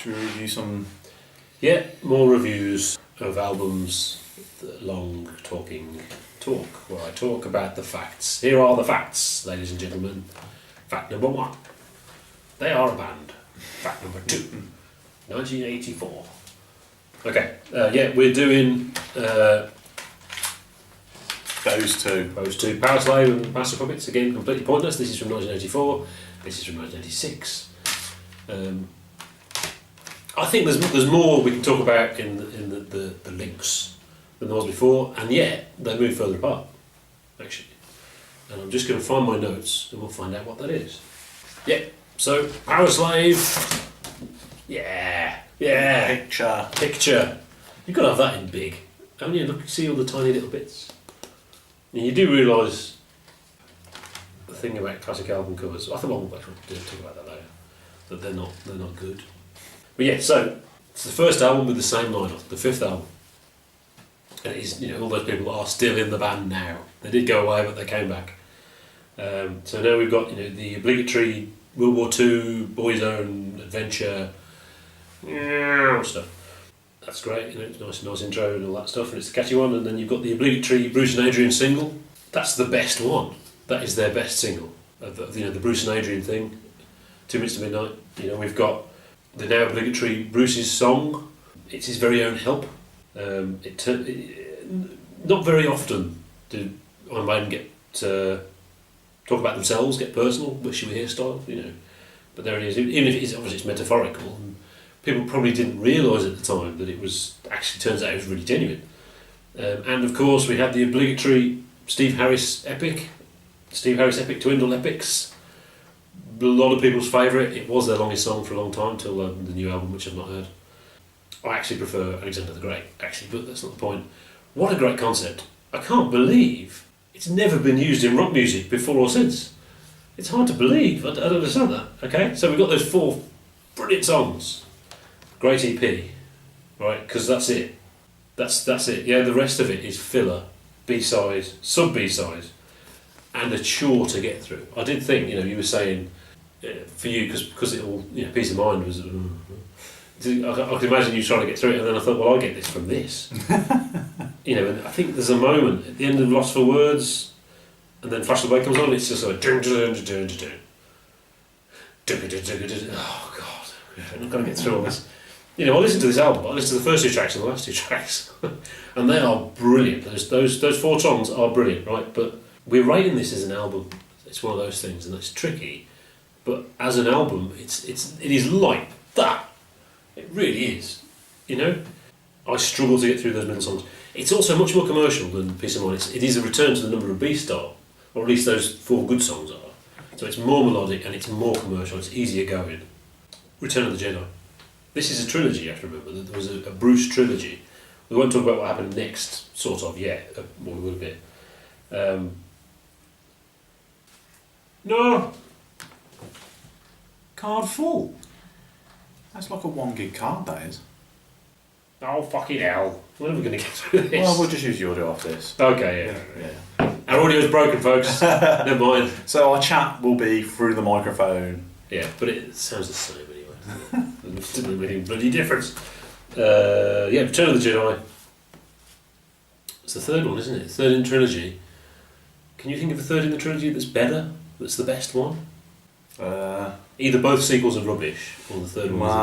Should we review some? Yeah, more reviews of albums, the long talk, where I talk about the facts. Here are the facts, ladies and gentlemen. Fact number 1. They are a band. Fact number 2. 1984. Okay, we're doing Those two. Powerslave and Master Puppets. Again, completely pointless. This is from 1984. This is from 1986. I think there's more we can talk about in the links than there was before, and yet they move further apart, actually. And I'm just going to find my notes, and we'll find out what that is. Yeah. So Powerslave. Yeah. Picture. You've got to have that in big. Haven't you? Look, see all the tiny little bits. And you do realise the thing about classic album covers. I think we'll talk about that later. That they're not good. But yeah, so it's the first album with the same lineup, the 5th album. And it is, all those people are still in the band now. They did go away, but they came back. So now we've got, the obligatory World War II, Boyzone, Adventure, stuff. That's great, it's nice intro and all that stuff, and it's the catchy one. And then you've got the obligatory Bruce and Adrian single. That's the best one. That is their best single. The Bruce and Adrian thing. 2 Minutes to Midnight. We've got the now obligatory Bruce's song. It's his very own help. Not very often do Iron Maiden get to talk about themselves, get personal, wish you were here style, But there it is. Even if it's metaphorical, and people probably didn't realise at the time that it was actually turns out it was really genuine. And of course we had the obligatory Steve Harris epic Dwindle Epics. A lot of people's favourite. It was their longest song for a long time till the new album, which I've not heard. I actually prefer Alexander the Great, but that's not the point. What a great concept. I can't believe it's never been used in rock music before or since. It's hard to believe. I don't understand that. Okay, so we've got those 4 brilliant songs. Great EP, right? Because that's it. That's it. Yeah, the rest of it is filler, B-side, sub-B-side, and a chore to get through. I did think, you were saying, for you, because it all, Peace of Mind was... I could imagine you trying to get through it, and then I thought, well, I'll get this from this. And I think there's a moment at the end of Lost for Words, and then Flash of the Light comes on, it's just like... Oh, God. I'm not going to get through all this. I listened to this album, I listened to the first 2 tracks and the last 2 tracks, and they are brilliant. Those 4 songs are brilliant, right? But we're rating this as an album. It's one of those things, and it's tricky. But as an album, it is like that. It really is. I struggle to get through those middle songs. It's also much more commercial than Peace of Mind. It is a return to the number of B-star, or at least those 4 good songs are. So it's more melodic and it's more commercial. It's easier going. Return of the Jedi. This is a trilogy, you have to remember. There was a Bruce trilogy. We won't talk about what happened next, sort of, yet. We will a bit. No! Card full. That's like a 1 gig card, that is. Oh, fucking hell. When are we going to get through this? Well, we'll just use the audio off this. Okay, yeah. Our audio's broken, folks. Never mind. So our chat will be through the microphone. Yeah, but it sounds the same anyway. It doesn't make any bloody difference. Return of the Jedi. It's the 3rd one, isn't it? 3rd in the trilogy. Can you think of a 3rd in the trilogy that's better? That's the best one? Either both sequels are rubbish, or the 3rd one is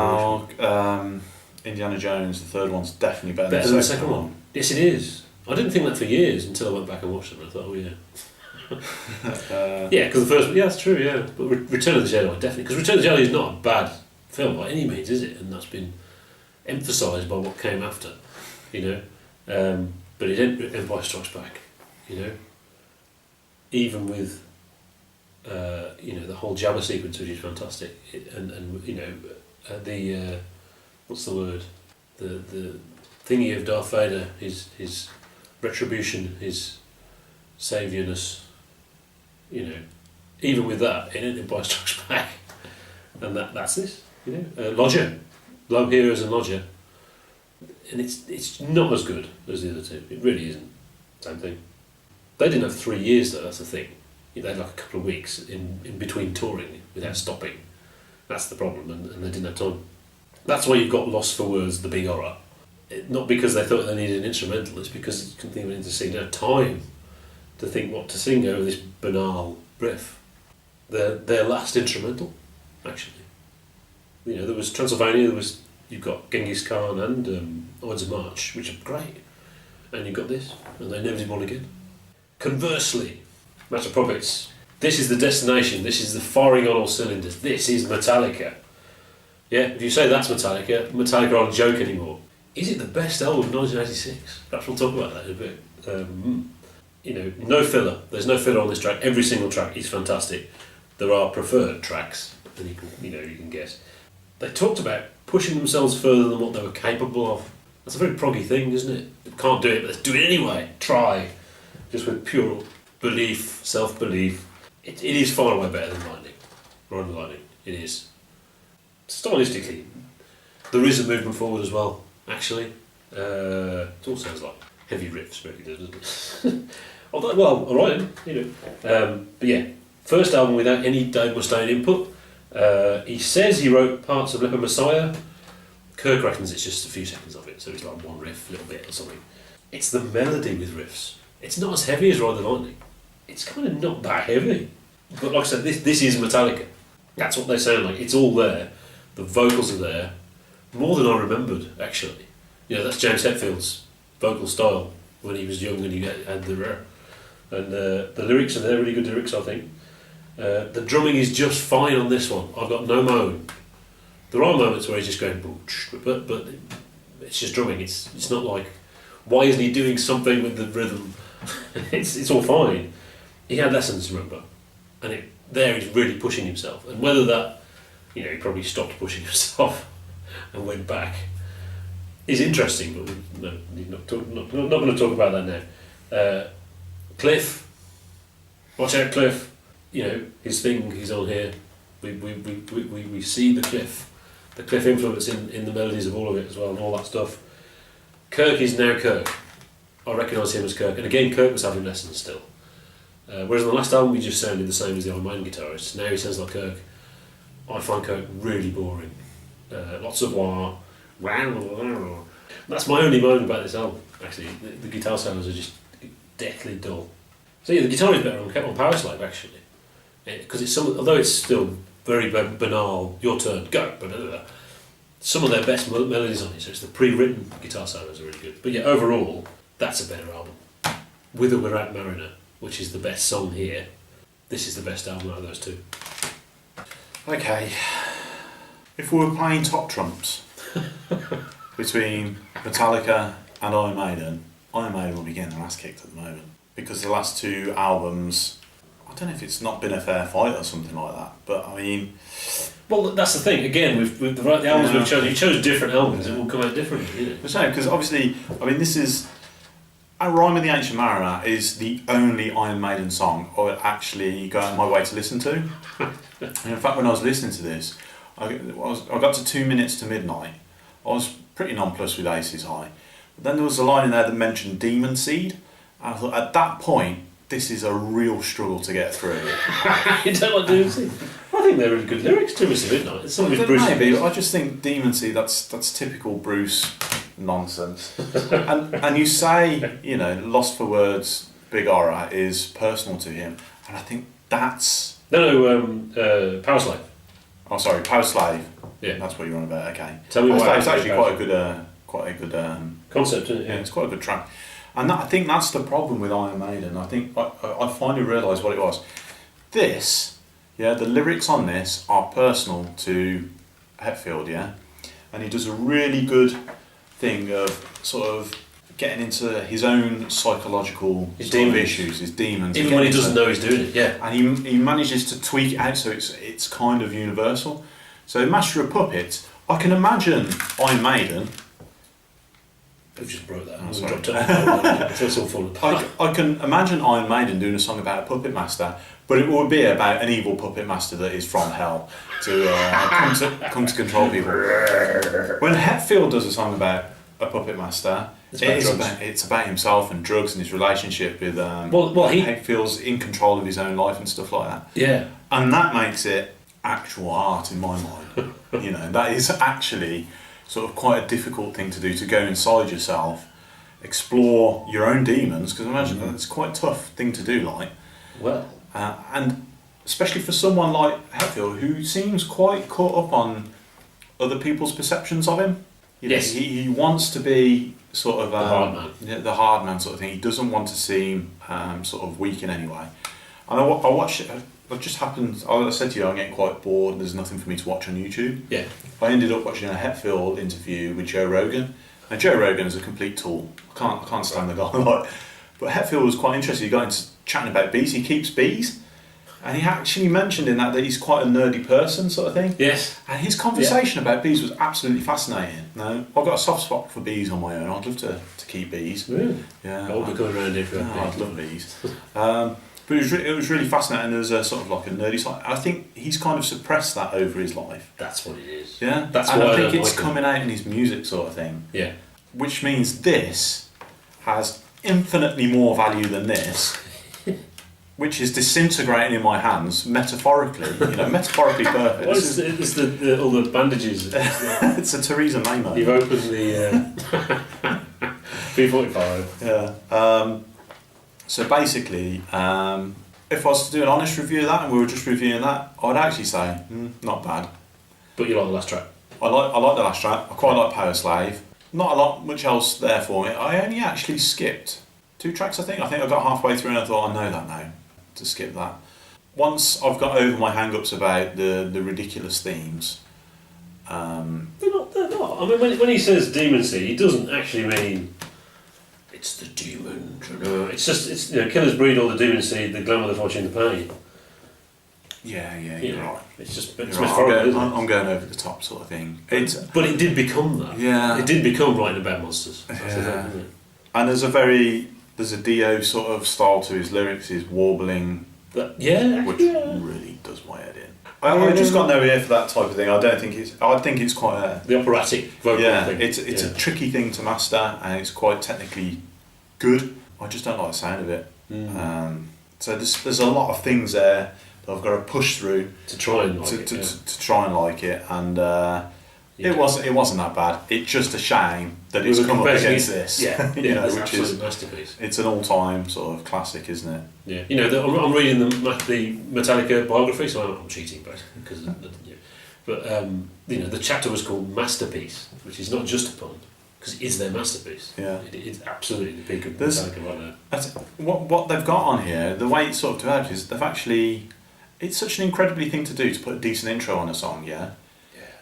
rubbish. Indiana Jones, the 3rd one's definitely better than the second one. Yes, it is. I didn't think that for years until I went back and watched them, and I thought, oh yeah. Yeah, because the first one, that's true, yeah. But Return of the Jedi, definitely. Because Return of the Jedi is not a bad film by any means, is it? And that's been emphasised by what came after, But Empire Strikes Back, Even with, the whole Jabba sequence, which is fantastic, what's the word? The thingy of Darth Vader, his retribution, his saviourness, even with that, in Empire Strikes Back, and that's this, Lodger, Low Heroes and Lodger, and it's not as good as the other 2. It really isn't. Same thing. They didn't have 3 years though. That's the thing. They had like a couple of weeks in between touring without stopping. That's the problem, and they didn't have time. That's why you've got Lost for Words, the big Orra. Not because they thought they needed an instrumental, it's because you couldn't think of anything to sing. They had time to think what to sing over this banal riff. Their last instrumental, actually. You know, there was Transylvania, you've got Genghis Khan and Ides of March, which are great. And you've got this, and they never did one again. Conversely, Master of Puppets, this is the destination, this is the firing on all cylinders, this is Metallica. Yeah, if you say that's Metallica, Metallica aren't a joke anymore. Is it the best album of 1986? Perhaps we'll talk about that in a bit. You know, no filler. There's no filler on this track. Every single track is fantastic. There are preferred tracks, and you can guess. They talked about pushing themselves further than what they were capable of. That's a very proggy thing, isn't it? You can't do it, but let's do it anyway. Try. Just with pure belief, self-belief. It is far away better than Lightning. Riding Lightning. It is. Stylistically, there is a movement forward as well, actually. It all sounds like heavy riffs, really, doesn't it? Although, well, Orion, but yeah, first album without any Dave Mustaine input. He says he wrote parts of Leper Messiah. Kirk reckons it's just a few seconds of it, so it's like one riff, a little bit or something. It's the melody with riffs. It's not as heavy as Ride the Lightning. It's kind of not that heavy. But like I said, this is Metallica. That's what they sound like. It's all there. The vocals are there. More than I remembered, actually. You know, that's James Hetfield's vocal style when he was young and he had the rare. And the lyrics are there, really good lyrics, I think. The drumming is just fine on this one. I've got no moan. There are moments where he's just going, but it's just drumming. It's not like, why isn't he doing something with the rhythm? it's all fine. He had lessons, remember, and there he's really pushing himself. And whether that, he probably stopped pushing himself and went back, is interesting. But no, not going to talk about that now. Cliff, watch out, Cliff. His thing. He's on here. We see the Cliff influence in the melodies of all of it as well, and all that stuff. Kirk is now Kirk. I recognise him as Kirk, and again, Kirk was having lessons still. Whereas on the last album, he just sounded the same as the Iron Maiden guitarist. Now he sounds like Kirk. I find Kirk really boring. Lots of wah. That's my only moan about this album, actually. The guitar sounds are just deathly dull. So yeah, the guitar is better on Powerslave, actually. Because although it's still very banal, your turn, go, blah, blah, blah, some of their best melodies on it, so it's the pre-written guitar solos are really good. But yeah, overall, that's a better album. With or Without Mariner, which is the best song here, this is the best album out of those two. Okay, if we were playing top trumps between Metallica and Iron Maiden will be getting their ass kicked at the moment. Because the last two albums, I don't know if it's not been a fair fight or something like that, but I mean... Well, that's the thing, again, with the albums we've chosen, you chose different albums, it will come out differently, The same, because obviously, this is... Rime of the Ancient Mariner is the only Iron Maiden song I would actually go out of my way to listen to. And in fact, when I was listening to this, I got to 2 minutes to midnight. I was pretty nonplussed with Ace's High. But then there was a line in there that mentioned Demon Seed. And I thought, at that point, this is a real struggle to get through. You don't like Demon Seed? I think they're really good lyrics, 2 minutes to midnight. It's something with Bruce. Maybe, I just think Demon Seed, that's typical Bruce nonsense. and you say, Lost for Words, Big Orra is personal to him, and I think that's... Powerslave. Oh, sorry, Powerslave. Yeah. That's what you're on about, okay. Tell me why. It's actually quite a good... concept, isn't it? Yeah, it's quite a good track. And I think that's the problem with Iron Maiden. I think I finally realised what it was. This, the lyrics on this are personal to Hetfield, and he does a really good thing of sort of getting into his own psychological issues, his demons. Even when he doesn't know he's doing it, yeah. And he manages to tweak it out so it's kind of universal. So Master of Puppets, I can imagine Iron Maiden... We've just broke that. Oh, sorry. Dropped it. It's all falling apart. I can imagine Iron Maiden doing a song about a puppet master, but it would be about an evil puppet master that is from hell to come to control people. When Hetfield does a song about a puppet master, it's about himself and drugs and his relationship with Hetfield's in control of his own life and stuff like that. Yeah. And that makes it actual art in my mind. You know, that is actually sort of quite a difficult thing to do, to go inside yourself, explore your own demons, because I imagine it's quite a tough thing to do, like. Well. And especially for someone like Hetfield, who seems quite caught up on other people's perceptions of him. You know, yes. He wants to be sort of... the hard man. Yeah, the hard man sort of thing. He doesn't want to seem sort of weak in any way. And I watched it. It just happened. I said to you, I'm getting quite bored. There's nothing for me to watch on YouTube. Yeah. I ended up watching a Hetfield interview with Joe Rogan. And Joe Rogan is a complete tool. I can't stand the guy. Like, but Hetfield was quite interesting. He got into chatting about bees. He keeps bees. And he actually mentioned in that he's quite a nerdy person, sort of thing. Yes. And his conversation about bees was absolutely fascinating. Now, I've got a soft spot for bees on my own. I'd love to keep bees. Really? Yeah. I'll be coming around here for I'd love bees. But it was really fascinating. There was a sort of like a nerdy side. I think he's kind of suppressed that over his life. That's what it is. Yeah. That's and why I think don't it's like coming out in his music, sort of thing. Yeah. Which means this has infinitely more value than this. Which is disintegrating in my hands, metaphorically. You know, metaphorically perfect. What is it's all the bandages? It's a Theresa May moment. You've opened the B45. Yeah. So basically, if I was to do an honest review of that, and we were just reviewing that, I'd actually say not bad. But you like the last track? I like the last track. I quite like Powerslave. Not much else there for me. I only actually skipped 2 tracks. I think I got halfway through and I thought, I know that now, to skip that. Once I've got over my hang-ups about the ridiculous themes. They're not. I mean, when he says demon seed, he doesn't actually mean it's the demon. It's just killers breed all the demon seed, the glamour, the fortune, the pain. Yeah, you're right. It's just You're metaphorical, isn't it? I'm going over the top, sort of thing. But it did become that. Yeah. It did become writing about monsters. Yeah. And there's a Dio sort of style to his lyrics, his warbling, which really does my head in. I just got no ear for that type of thing. I think it's quite the operatic vocal thing. It's a tricky thing to master, and it's quite technically good. I just don't like the sound of it. So there's a lot of things there that I've got to push through to try and to try and like it, and it wasn't that bad. It's just a shame that it's come up against this. Yeah, which absolute is masterpiece. It's an all-time sort of classic, isn't it? Yeah, I'm reading the Metallica biography, so I'm cheating, but because the chapter was called Masterpiece, which is not just a pun, because it is their masterpiece. Yeah, it's absolutely the peak of Metallica right now. That's what they've got on here. The way it's sort of developed is they've actually. It's such an incredibly thing to do to put a decent intro on a song, yeah.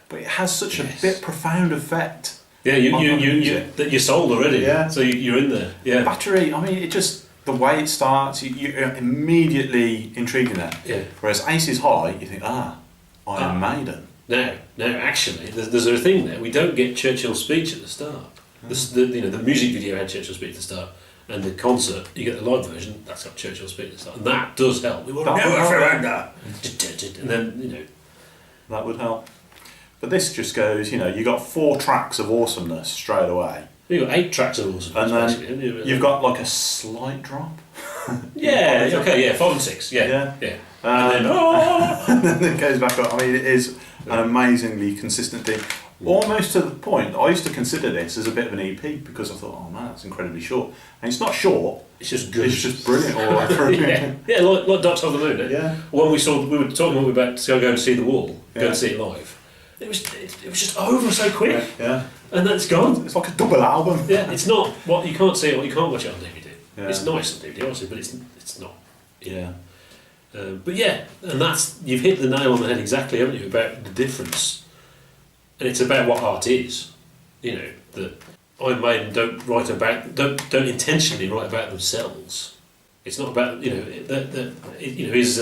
But it has such a bit profound effect. Yeah, you're sold already. Yeah. So you're in there. Yeah. Battery. I mean, it just the way it starts, you're immediately intrigued in that. Yeah. Whereas Ace is High, you think, Iron Maiden. No, actually, there's a thing there. We don't get Churchill's speech at the start. The music video had Churchill's speech at the start, and the concert, you get the live version, that's got Churchill's speech at the start, and that does help. We will never surrender. And then that would help. But this just goes, you got 4 tracks of awesomeness straight away. You've got 8 tracks of awesomeness. And then you've got like a slight drop. 5 and 6. Yeah. And then it goes back up. I mean, it is an amazingly consistent thing. Almost to the point, I used to consider this as a bit of an EP because I thought, oh man, that's incredibly short. And it's not short. It's just good. It's just brilliant all the way through. Like Dark Side of the Moon. Yeah. When we were talking about to go and see The Wall, go and see it live. It was just over so quick. Yeah. And then it's gone. It's like a double album. Yeah. It's not what you can't see it. You can't watch it on DVD. Yeah. It's nice on DVD, obviously, but it's not. Yeah. But yeah, and you've hit the nail on the head exactly, haven't you, about the difference. And it's about what art is. That Iron Maiden don't intentionally write about themselves. It's not about his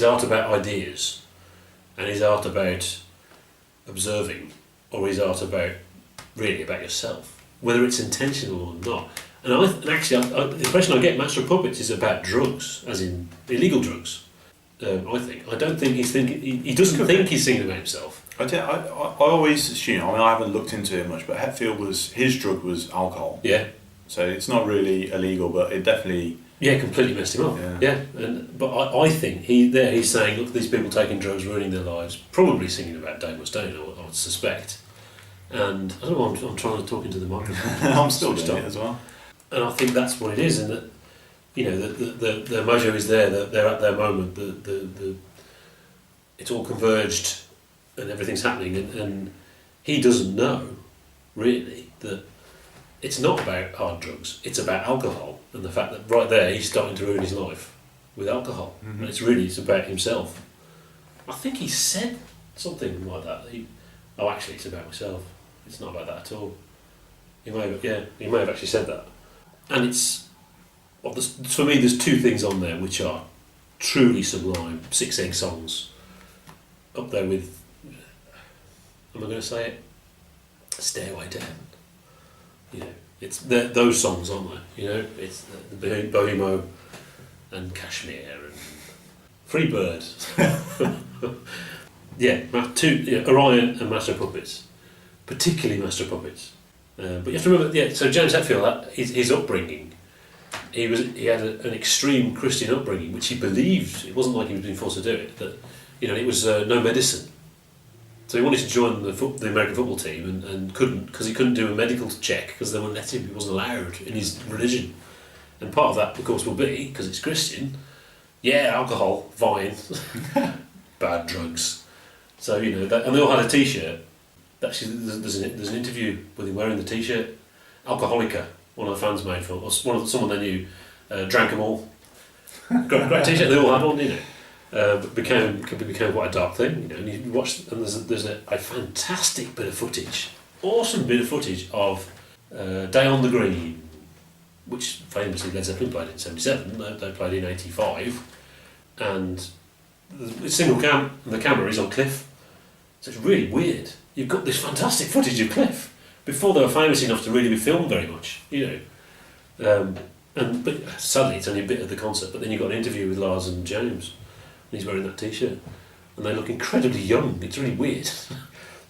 art about ideas, and his art about observing, or his art about yourself, whether it's intentional or not. And actually, the impression I get Master of Puppets is about drugs, as in illegal drugs. I think. I don't think he's thinking. He doesn't think he's singing about himself. I always assume. I haven't looked into it much, but his drug was alcohol. Yeah. So it's not really illegal, but it definitely. Yeah, completely messed him up. Yeah, but I think he's saying, look, these people taking drugs, ruining their lives, probably singing about Dave Mustaine, I would suspect. And I don't know, I'm trying to talk into the microphone. I'm still doing it as well. And I think that's what it is, and that, you know, the mojo is there, they're at their moment, it's all converged and everything's happening, and he doesn't know, really, that it's not about hard drugs, it's about alcohol, and the fact that right there he's starting to ruin his life with alcohol. And it's about himself. I think he said something like that. Actually it's about myself. It's not about that at all. He may have actually said that. And it's, for me there's two things on there which are truly sublime, 6 Egg songs. Up there with, am I going to say it? Stairway Down. You know, it's those songs, aren't they? You know, it's the Bohemo and Kashmir and Free Bird. Orion and Master of Puppets, particularly Master of Puppets. But you have to remember, so James Hetfield, his upbringing, he had an extreme Christian upbringing, which he believed. It wasn't like he was being forced to do it. That, you know, it was no medicine. So he wanted to join the American football team and couldn't, because he couldn't do a medical check because they wouldn't let him. He wasn't allowed in his religion. And part of that, of course, will be, because it's Christian, alcohol, wine, bad drugs. So, you know, and they all had a T-shirt. Actually, there's an interview with him wearing the T-shirt. Alcoholica, one of the fans made for, or someone they knew, drank them all. Great T-shirt, they all had one, you know. But became quite a dark thing, you know. And you watch, and there's a fantastic bit of footage, awesome bit of footage of Day on the Green, which famously Led Zeppelin played in '77. They played in '85, and the single cam, and the camera is on Cliff, so it's really weird. You've got this fantastic footage of Cliff before they were famous enough to really be filmed very much, you know. But sadly, it's only a bit of the concert. But then you've got an interview with Lars and James. He's wearing that T-shirt, and they look incredibly young. It's really weird.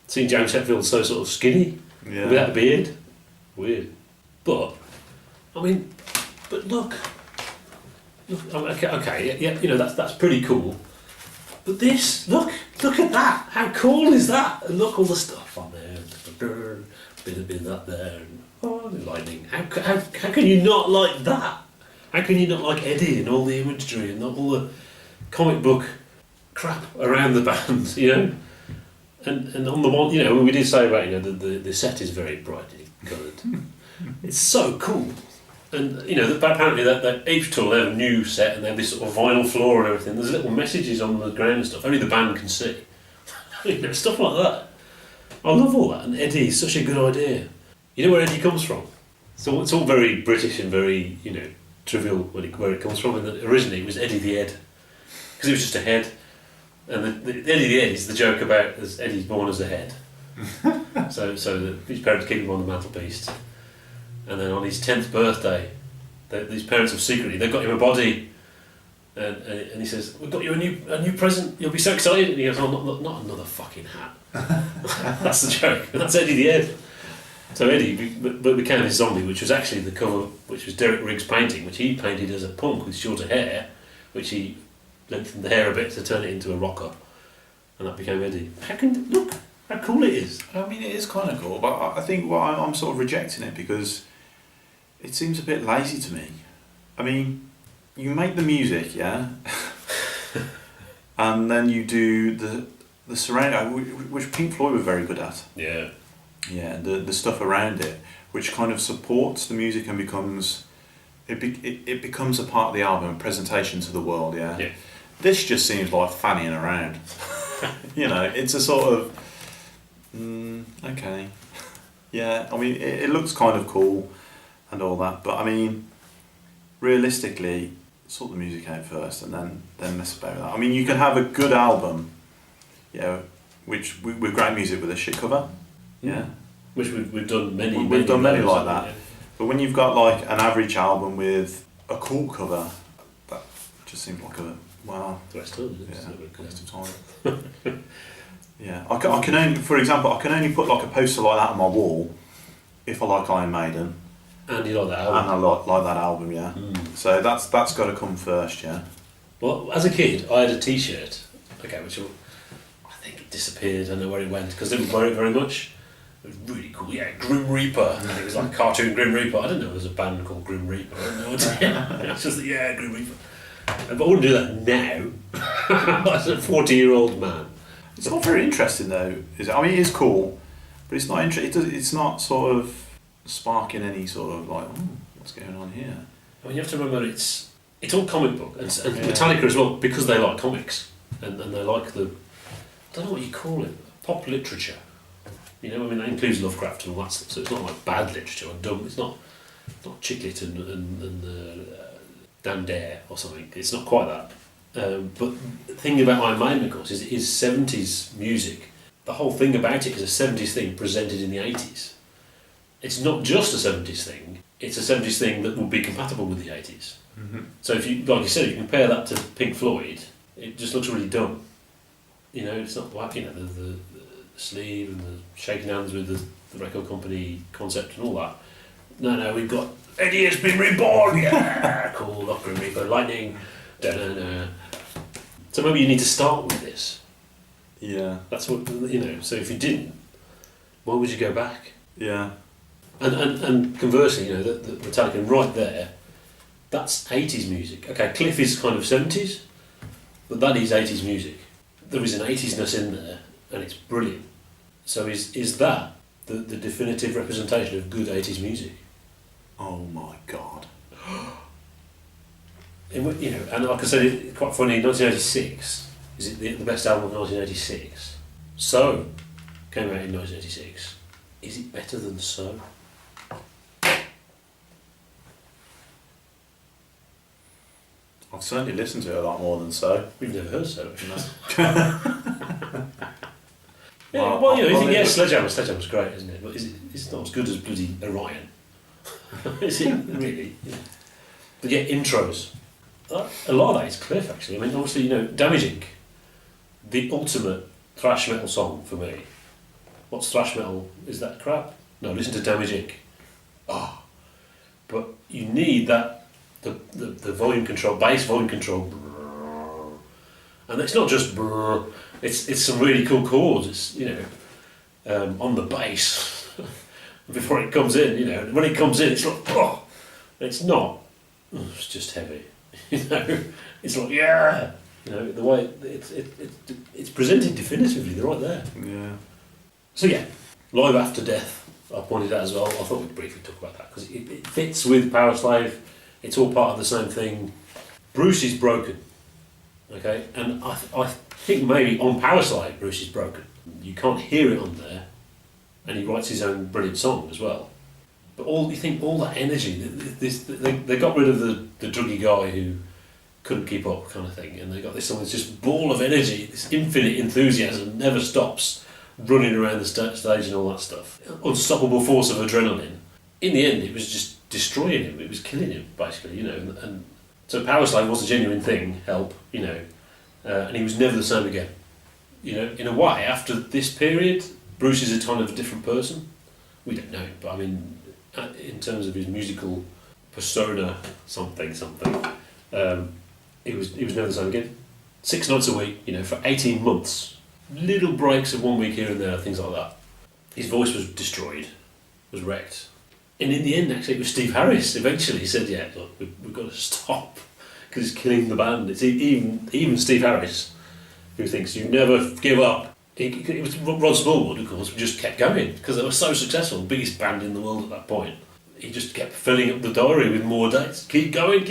Seeing James Hetfield so sort of skinny, without a beard, weird. But I mean, look, okay, you know, that's pretty cool. But this, look at that! How cool is that? And look, all the stuff on there, bit of that there, and the lightning. How can you not like that? How can you not like Eddie and all the imagery and all the comic book crap around the band, you know? And on the one, you know, we did say about, you know, the set is very brightly coloured. It's so cool. And, you know, apparently that each tour they have a new set and they have this sort of vinyl floor and everything. There's little messages on the ground and stuff, only the band can see. You know, stuff like that. I love all that, and Eddie is such a good idea. You know where Eddie comes from? So it's all very British and very, you know, trivial where it comes from, and originally it was Eddie the Head. Because it was just a head, and the Eddie the Head is the joke about as Eddie's born as a head. so his parents keep him on the mantelpiece, and then on his 10th birthday, these parents have secretly they've got him a body, and he says, "We've got you a new present. You'll be so excited." And he goes, "Oh, not another fucking hat." That's the joke, and that's Eddie the Head. So Eddie became his zombie, which was actually the cover, which was Derek Riggs' painting, which he painted as a punk with shorter hair, which he lengthened the hair a bit to turn it into a rocker, and that became Eddie. Look how cool it is. I mean, it is kind of cool, but I think I'm sort of rejecting it because it seems a bit lazy to me. I mean, you make the music, yeah, and then you do the surround, which Pink Floyd were very good at. Yeah. Yeah, the stuff around it, which kind of supports the music and becomes it becomes a part of the album, a presentation to the world. Yeah. Yeah. This just seems like fannying around. You know, it's a sort of okay. Yeah, I mean, it looks kind of cool and all that, but I mean, realistically, sort the music out first and then mess about that. I mean, you can have a good album, yeah, with great music with a shit cover. Yeah, which we've done many. We've done many like that. Yeah. But when you've got like an average album with a cool cover, that just seems like a waste of time. Yeah, I can only, for example, I can only put like a poster like that on my wall if I like Iron Maiden, And you like that And album? I like that album, yeah. So that's got to come first, yeah. Well, as a kid, I had a T-shirt, which I think it disappeared. I don't know where it went because I didn't wear it very much. It was really cool, yeah. Grim Reaper, and it was like cartoon Grim Reaper. I didn't know there was a band called Grim Reaper. I had no idea. It's just Grim Reaper. But I wouldn't do that now. As a 40-year-old man. It's not very interesting though, is it? I mean, it is cool, but it's not it's not sort of sparking any sort of like, what's going on here? I mean, you have to remember it's all comic book, and Metallica as well, because they like comics and they like I don't know what you call it, pop literature. You know, I mean, that includes Lovecraft and all that stuff. So it's not like bad literature or dumb. It's not Chicklet and Dan Dare or something. It's not quite that. But the thing about Iron Maiden, of course, is it is 70s music. The whole thing about it is a 70s thing presented in the 80s. It's not just a 70s thing. It's a 70s thing that would be compatible with the 80s. Mm-hmm. So if you, like you said, if you compare that to Pink Floyd, it just looks really dumb. You know, it's not like, the sleeve and the shaking hands with the record company concept and all that. No, we've got Eddie has been reborn, yeah, cool, Locker and Reaper, Lightning, da-da-da. So maybe you need to start with this. Yeah. That's what, so if you didn't, why would you go back? Yeah. And conversely, the Metallica right there, that's 80s music. Okay, Cliff is kind of 70s, but that is 80s music. There is an 80s-ness in there, and it's brilliant. So is that the definitive representation of good 80s music? Oh my God. And like I said, it's quite funny, 1986, is it the best album of 1986? So, came out in 1986. Is it better than So? I've certainly listened to it a lot more than So. We've never heard So, actually. No. Well, you think, yeah, Sledgehammer's great, isn't it? But it's not as good as bloody Orion. Is it really? Yeah. But yeah, intros. A lot of that is Cliff, actually. I mean, obviously, Damage Inc., the ultimate thrash metal song for me. What's thrash metal? Is that crap? No, listen to Damage Inc. But you need that, the volume control, bass volume control. And it's not just brrr, it's some really cool chords. It's, on the bass before it comes in, when it comes in, it's like, it's not, it's just heavy, it's like, yeah, the way it's presented definitively, they're right there. Yeah. So yeah, Live After Death, I pointed out as well. I thought we'd briefly talk about that because it fits with Powerslave. It's all part of the same thing. Bruce is broken, okay, and I think maybe on Powerslave Bruce is broken. You can't hear it on there, and he writes his own brilliant song as well. But all that energy, they got rid of the druggy guy who couldn't keep up kind of thing, and they got this song that's just ball of energy, this infinite enthusiasm, never stops, running around the stage and all that stuff. Unstoppable force of adrenaline. In the end, it was just destroying him. It was killing him, basically, And so Powerslave was a genuine thing, Help, and he was never the same again. In a way, after this period, Bruce is a kind of a different person. We don't know, but I mean, in terms of his musical persona, something, he was never the same again. 6 nights a week, for 18 months. Little breaks of 1 week here and there, things like that. His voice was destroyed, was wrecked. And in the end, actually, it was Steve Harris. Eventually, he said, "Yeah, look, we've got to stop because it's killing the band." It's even Steve Harris, who thinks you never give up. It was Rod Smallwood, of course, just kept going because they were so successful, biggest band in the world at that point. He just kept filling up the diary with more dates. Keep going.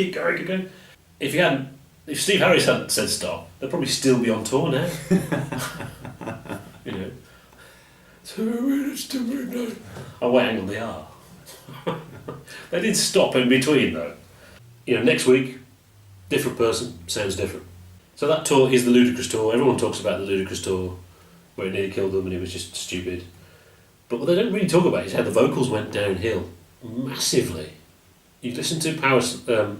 If Steve Harris hadn't said stop, they'd probably still be on tour now. 2 minutes to midnight. Oh wait, hang on, they are. They did stop in between though. Next week, different person, sounds different. So that tour is the Ludicrous tour. Everyone talks about the Ludicrous tour, where it nearly killed them and it was just stupid. But what they don't really talk about is how the vocals went downhill massively. You listen to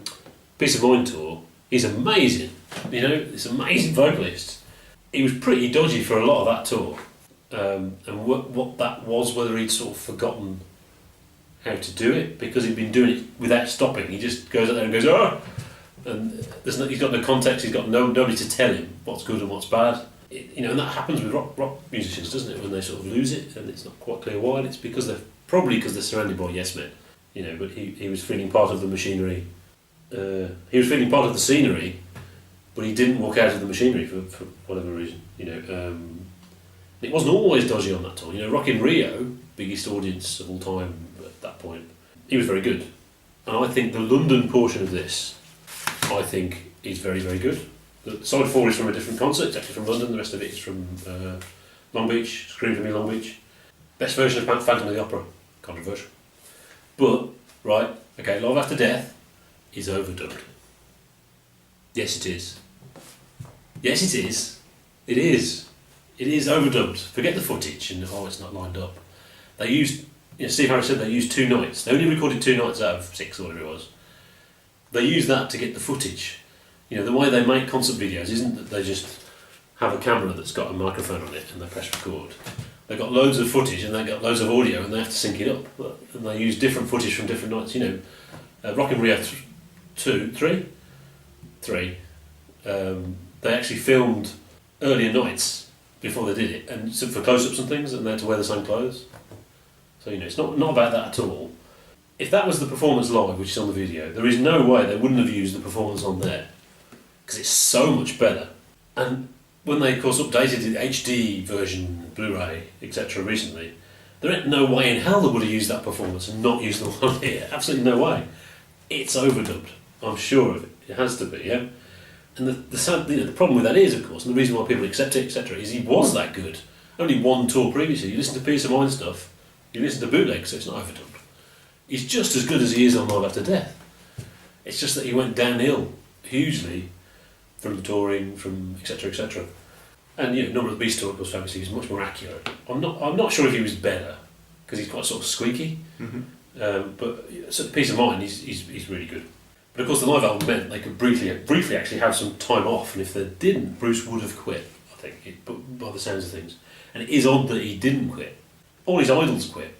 Peace of Mind tour, he's amazing. This amazing vocalist. He was pretty dodgy for a lot of that tour. And what that was, whether he'd sort of forgotten how to do it because he'd been doing it without stopping. He just goes out there and goes, oh! And he's got no context, he's got nobody to tell him what's good and what's bad. And that happens with rock musicians, doesn't it? When they sort of lose it and it's not quite clear why. And it's because they're surrounded by yes men. But he was feeling part of the machinery. He was feeling part of the scenery, but he didn't walk out of the machinery for whatever reason. It wasn't always dodgy on that tour. Rock in Rio, biggest audience of all time at that point. He was very good, and I think the London portion of this, I think, is very, very good. The side 4 is from a different concert. It's actually from London. The rest of it is from Long Beach. Scream for Me, Long Beach. Best version of Phantom of the Opera. Controversial, but right, okay. Live After Death is overdubbed. Yes, it is. Yes, it is. It is. It is overdubbed. Forget the footage and it's not lined up. They used, Steve Harris said they used 2 nights. They only recorded 2 nights out of 6 or whatever it was. They used that to get the footage. The way they make concert videos isn't that they just have a camera that's got a microphone on it and they press record. They've got loads of footage and they've got loads of audio and they have to sync it up. And they use different footage from different nights. Rock in Rio 3. They actually filmed earlier nights before they did it, and so for close-ups and things, and they had to wear the same clothes. So it's not about that at all. If that was the performance live, which is on the video, there is no way they wouldn't have used the performance on there, because it's so much better. And when they, of course, updated the HD version, Blu-ray, etc. recently, there ain't no way in hell they would have used that performance and not used the one here. Absolutely no way. It's overdubbed. I'm sure of it. It has to be, yeah? And the problem with that is, of course, and the reason why people accept it, etc., is he was that good. Only one tour previously. You listen to Peace of Mind stuff, you listen to bootleg, so it's not overdubbed. He's just as good as he is on Live After Death. It's just that he went downhill hugely from the touring, from etc., etc. And Number of the Beast tour, of course, famously, is much more accurate. I'm not sure if he was better because he's quite sort of squeaky. Mm-hmm. But so Peace of Mind, he's really good. But of course, the live album meant they could briefly actually have some time off, and if they didn't, Bruce would have quit. I think, by the sounds of things. And it is odd that he didn't quit. All his idols quit.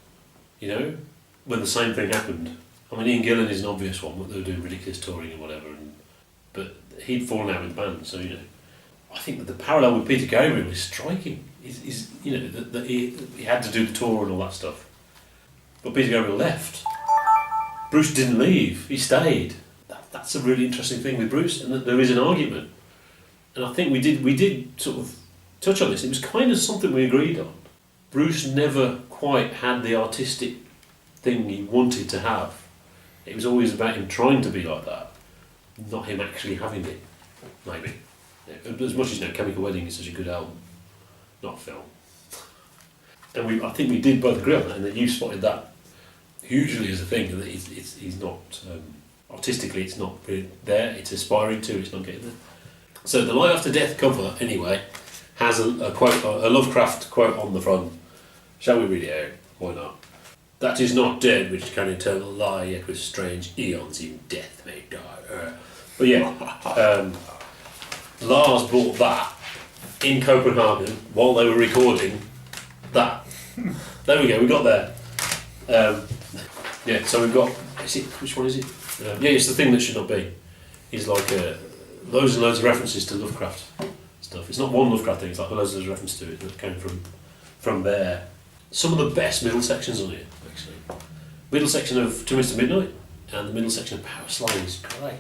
When the same thing happened. I mean, Ian Gillan is an obvious one. They were doing ridiculous touring and whatever, but he'd fallen out with the band. So I think that the parallel with Peter Gabriel is striking. That he had to do the tour and all that stuff. But Peter Gabriel left. Bruce didn't leave. He stayed. That's a really interesting thing with Bruce, and that there is an argument. And I think we did sort of touch on this. It was kind of something we agreed on. Bruce never quite had the artistic thing he wanted to have. It was always about him trying to be like that, not him actually having it. Maybe. As much as Chemical Wedding is such a good album, not a film. And I think we did both agree on that, and that you spotted that hugely as a thing, that he's not artistically, it's not really there. It's aspiring to, it's not getting there. So the Live After Death cover, anyway, has a quote, a Lovecraft quote on the front. Shall we read it out? Why not? That is not dead, which can eternal lie, yet with strange eons in death may die. But yeah, Lars bought that in Copenhagen while they were recording that. There we go, we got there. Yeah, so we've got, which one is it? Yeah, it's The Thing That Should Not Be. It's like loads and loads of references to Lovecraft stuff. It's not one Lovecraft thing, it's like loads of references to it that came from there. Some of the best middle sections on it, actually. Middle section of Two Minutes to Midnight and the middle section of Powerslave is great.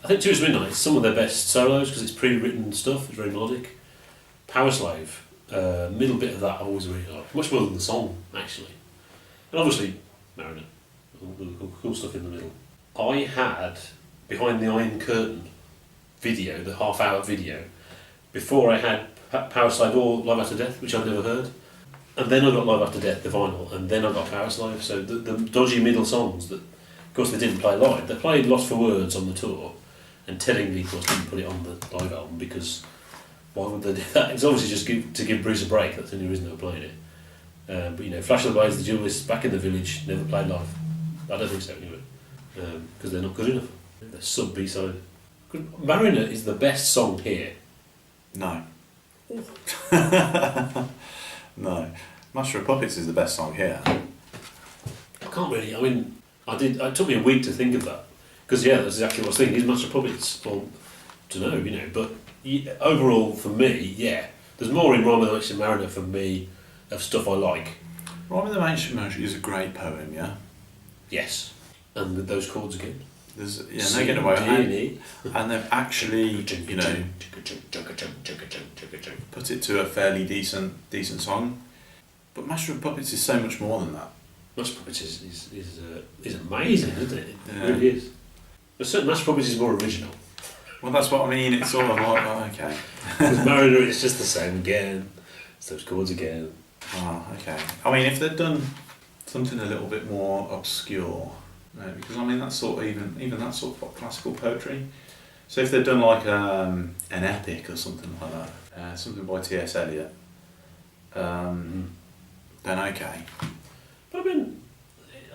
I think Two Minutes to Midnight is some of their best solos because it's pre-written stuff, it's very melodic. Powerslave, middle bit of that I always really like, much more than the song, actually. And obviously, Mariner, all the cool stuff in the middle. I had Behind the Iron Curtain video, the half-hour video, before I had Powerslave or Live After Death, which I'd never heard. And then I got Live After Death, the vinyl, and then I got Powerslave. So the dodgy middle songs that, of course, they didn't play live. They played Lost for Words on the tour, and tellingly, of course, didn't put it on the live album because why would they do that? It's obviously just to give Bruce a break. That's the only reason they were playing it. But Flash of the Blades, the Duellists, Back in the Village, never played live. I don't think so anyway, because they're not good enough. They're sub B-side. Mariner is the best song here. No. No. Master of Puppets is the best song here. can't really. I mean, it took me a week to think of that because that's exactly what I was thinking. Is Master of Puppets? Well, to know, But overall, for me, there's more in Rime of the Ancient Mariner for me of stuff I like. Rime of the Ancient Mariner is a great poem, yeah. Yes, and with those chords again. They get away with it, and they've actually, put it to a fairly decent song. But Master of Puppets is so much more than that. Master of Puppets is amazing, isn't it? It really is. But certain Master of Puppets is more original. Well, that's what I mean. It's sort of like, okay. With Mariner, it's just the same again. It's those chords again. Oh, okay. I mean, if they'd done something a little bit more obscure, because I mean that's sort of even that sort of classical poetry. So if they'd done like an epic or something like that, something by T.S. Eliot, then okay. But I mean,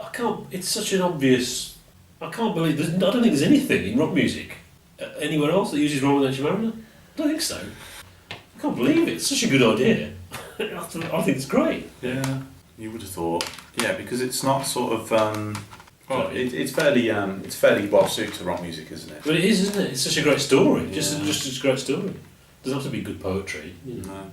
I can't. It's such an obvious. I can't believe. I don't think there's anything in rock music anywhere else that uses Rime of the Ancient Mariner. I don't think so. I can't believe it. It's such a good idea. I think it's great. Yeah, you would have thought. Yeah, because it's not sort of. Well, it's fairly well suited to rock music, isn't it? But it is, isn't it? It's such a great story. Just a great story. It doesn't have to be good poetry. No.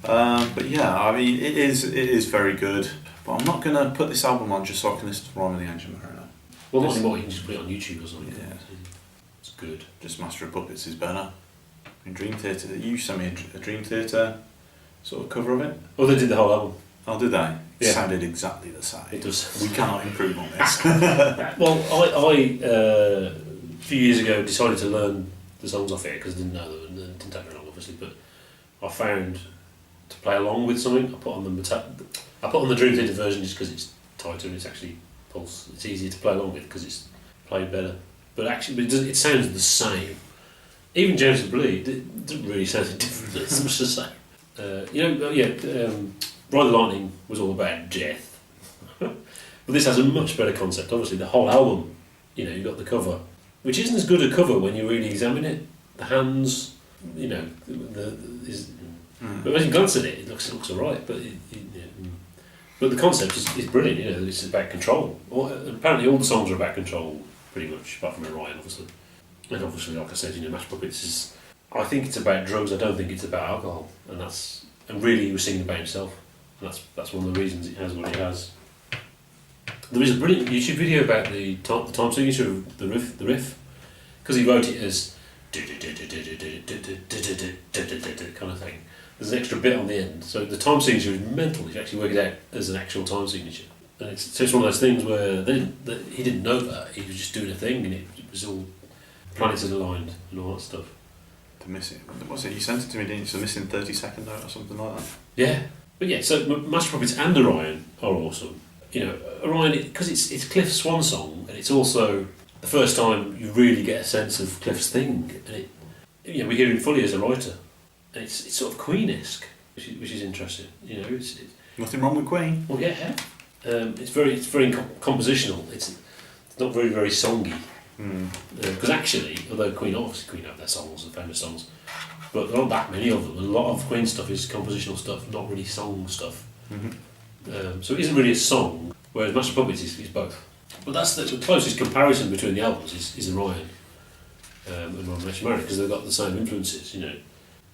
But yeah, I mean, it is very good. But I'm not going to put this album on just so I can listen to Rime of the Ancient Mariner. Well, not anymore. You can just put it on YouTube or something. Yeah. It's good. Just Master of Puppets is better. In Dream Theatre, you sent me a Dream Theatre sort of cover of it. Oh, they did the whole album. Oh, did they? It Yeah. sounded exactly the same. It does. We cannot improve on this. Well, I a few years ago decided to learn the songs off it because I didn't know them and it didn't take very long, obviously. But I found to play along with something, I put on the Dream Theatre version just because it's tighter and it's actually pulse. It's easier to play along with because it's played better. But actually, it sounds the same. Even James and Bleed, it doesn't really sound different. It's much the same. Ride the Lightning was all about death. But this has a much better concept. Obviously, the whole album, you've got the cover, which isn't as good a cover when you really examine it. The hands, but when you glance at it, it looks alright. But the concept is brilliant. It's about control. Apparently, all the songs are about control, pretty much, apart from Orion, obviously. And obviously, like I said, Master of Puppets is. I think it's about drugs. I don't think it's about alcohol, and really, he was singing about himself. And that's one of the reasons it has what it has. There is a brilliant YouTube video about the time signature of the riff, because he wrote it as kind of thing. There's an extra bit on the end, so the time signature is mental. He actually worked it out as an actual time signature, and it's one of those things where he didn't know that. He was just doing a thing, and it was all planets aligned and all that stuff. The missing, what was it? You sent it to me, didn't you? So missing 30-second note or something like that. Yeah, but yeah. So Master of Puppets and Orion are awesome. Orion, because it's Cliff's swan song, and it's also the first time you really get a sense of Cliff's thing, and we hear him fully as a writer, and it's sort of Queen-esque, which is interesting. It's Nothing wrong with Queen. well, yeah. It's very compositional. It's not very very songy. Because actually, although Queen have their songs, the famous songs, but there aren't that many of them. A lot of Queen stuff is compositional stuff, not really song stuff. Mm-hmm. So it isn't really a song, whereas Master of Puppets is both. But that's the closest comparison between the albums is Orion and Rime of the Ancient Mariner, because they've got the same influences.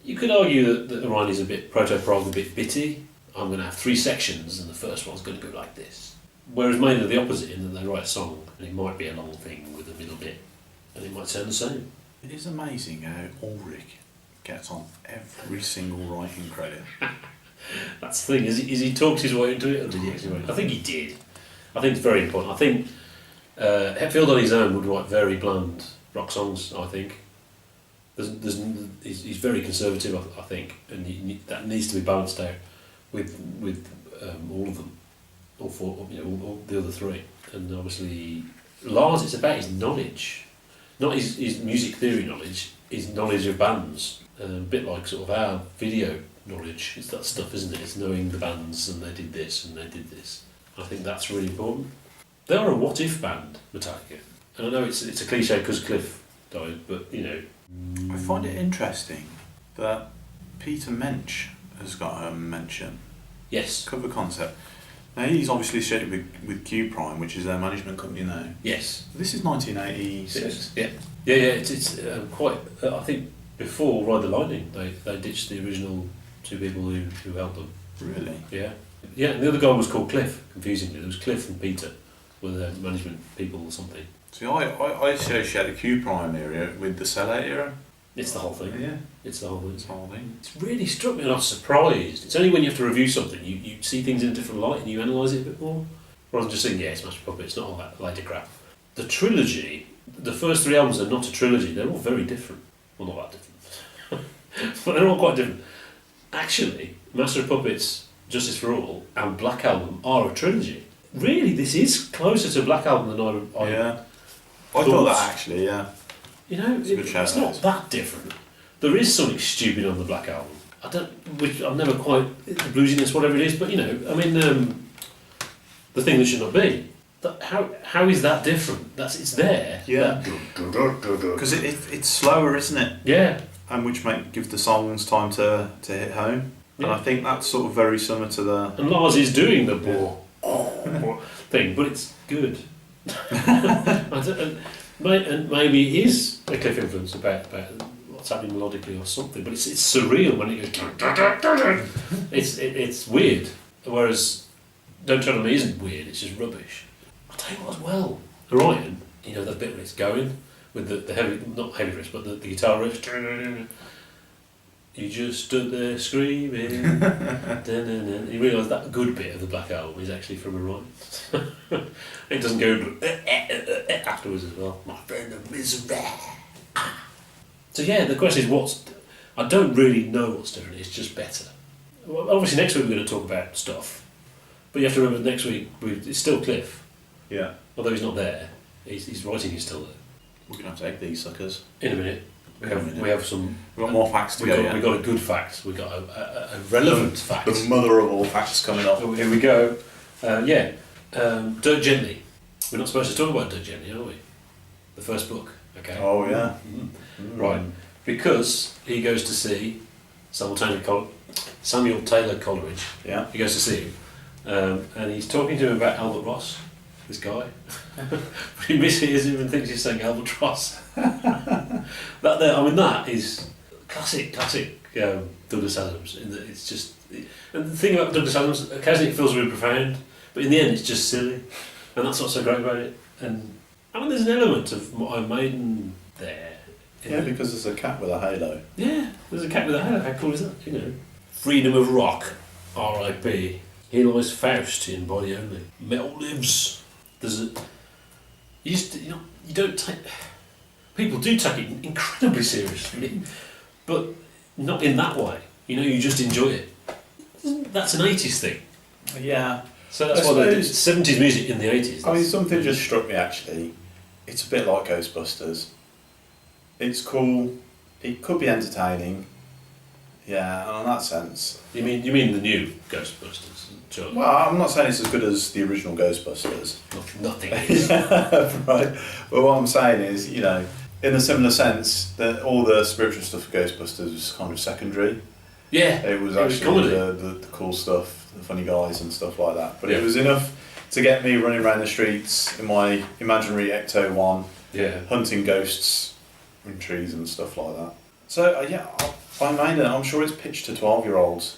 You could argue that Orion is a bit proto-prog, a bit bitty. I'm going to have 3 sections, and the first one's going to go like this. Whereas Maiden are the opposite, in that they write a song, and it might be a long thing with a middle bit, and it might sound the same. It is amazing how Ulrich gets on every single writing credit. That's the thing, is he talked his way into it, or did he actually write? I think he did. I think it's very important. I think Hetfield on his own would write very bland rock songs, I think. He's very conservative, I think, and that needs to be balanced out with all of them. All 4, all the other 3, and obviously Lars. It's about his knowledge, not his music theory knowledge. His knowledge of bands, a bit like sort of our video knowledge. It's that stuff, isn't it? It's knowing the bands and they did this and they did this. I think that's really important. They are a what-if band, Metallica, and I know it's a cliche because Cliff died, but I find it interesting that Peter Mensch has got a mention. Yes. Cover concept. Now he's obviously associated with Q Prime, which is their management company now. Yes. This is 1986. Yeah. It's quite. I think before Ride the Lightning, they ditched the original two people who helped them. Really? Yeah. Yeah. And the other guy was called Cliff. Confusingly, there was Cliff and Peter, were the management people or something. See, I associate the Q Prime era with the Sellout era. It's the whole thing. Yeah. It's the whole thing. It's the whole thing. It's really struck me and I was surprised. It's only when you have to review something you see things in a different light and you analyse it a bit more. Rather than just saying, yeah, it's Master Puppet, it's not all that later crap. The trilogy, the first three albums are not a trilogy, they're all very different. Well, not that different. But they're all quite different. Actually, Master of Puppets, Justice for All, and Black Album are a trilogy. Really, this is closer to Black Album than I yeah. I thought that actually, yeah. You know, it's not that different. There is something stupid on the Black Album. Which I've never quite, the bluesiness, whatever it is, but you know, I mean, the thing that should not be. How is that different? It's there. Yeah. Because it's slower, isn't it? Yeah. And which gives the songs time to hit home. Yeah. And I think that's sort of very similar to the... And Lars is doing the thing, but it's good. And maybe it is a Cliff influence about what's happening melodically or something, but it's surreal when it goes. It's weird. Whereas Don't Tread on Me isn't weird. It's just rubbish. I'll tell you what as well. Orion, you know that bit when it's going with the heavy, not heavy riffs, but the guitar riff. You just stood there screaming. You realise that good bit of the Black Album is actually from Orion. It doesn't go afterwards as well. My friend of misery. So yeah, the question is I don't really know what's different, it's just better. Well, obviously next week we're going to talk about stuff, but you have to remember next week it's still Cliff. Yeah. Although he's not there, his writing is still there. We're going to have to egg these suckers. In a minute. We have some... We've got more facts to go. We've got a good fact. We've got a relevant fact. The mother of all facts coming up. So here we go. Dirk Gently. We're not supposed to talk about Dirk Gently, are we? The first book. Okay. Oh, yeah. Right. Because he goes to see Samuel Taylor Coleridge. Yeah. He goes to see him. And he's talking to him about Albert Ross, this guy. But he mishears him and thinks he's saying Albatross. That is classic Douglas Adams. It's just, and the thing about Douglas Adams, occasionally it feels really profound, but in the end it's just silly, and that's what's so great about it. And I mean, there's an element of Maiden there. Yeah, because there's a cat with a halo. Yeah, there's a cat with a halo. How cool is that? You know, Freedom of Rock, R.I.P. Here lies Faust in body only. Metal lives. There's a. You don't take. People do take it incredibly seriously, but not in that way. You know, you just enjoy it. That's an 80s thing. Yeah. So that's why they did 70s music in the 80s. I mean, something just struck me actually. It's a bit like Ghostbusters. It's cool. It could be entertaining. Yeah, and in that sense. You mean the new Ghostbusters? Sure. Well, I'm not saying it's as good as the original Ghostbusters. Nothing is. Right. But what I'm saying is, you know, in a similar sense, that all the spiritual stuff of Ghostbusters was kind of secondary. Yeah. It was actually the cool stuff, the funny guys and stuff like that. But it was enough to get me running around the streets in my imaginary Ecto-1, hunting ghosts in trees and stuff like that. So, I Maiden, I'm sure it's pitched to 12-year-olds.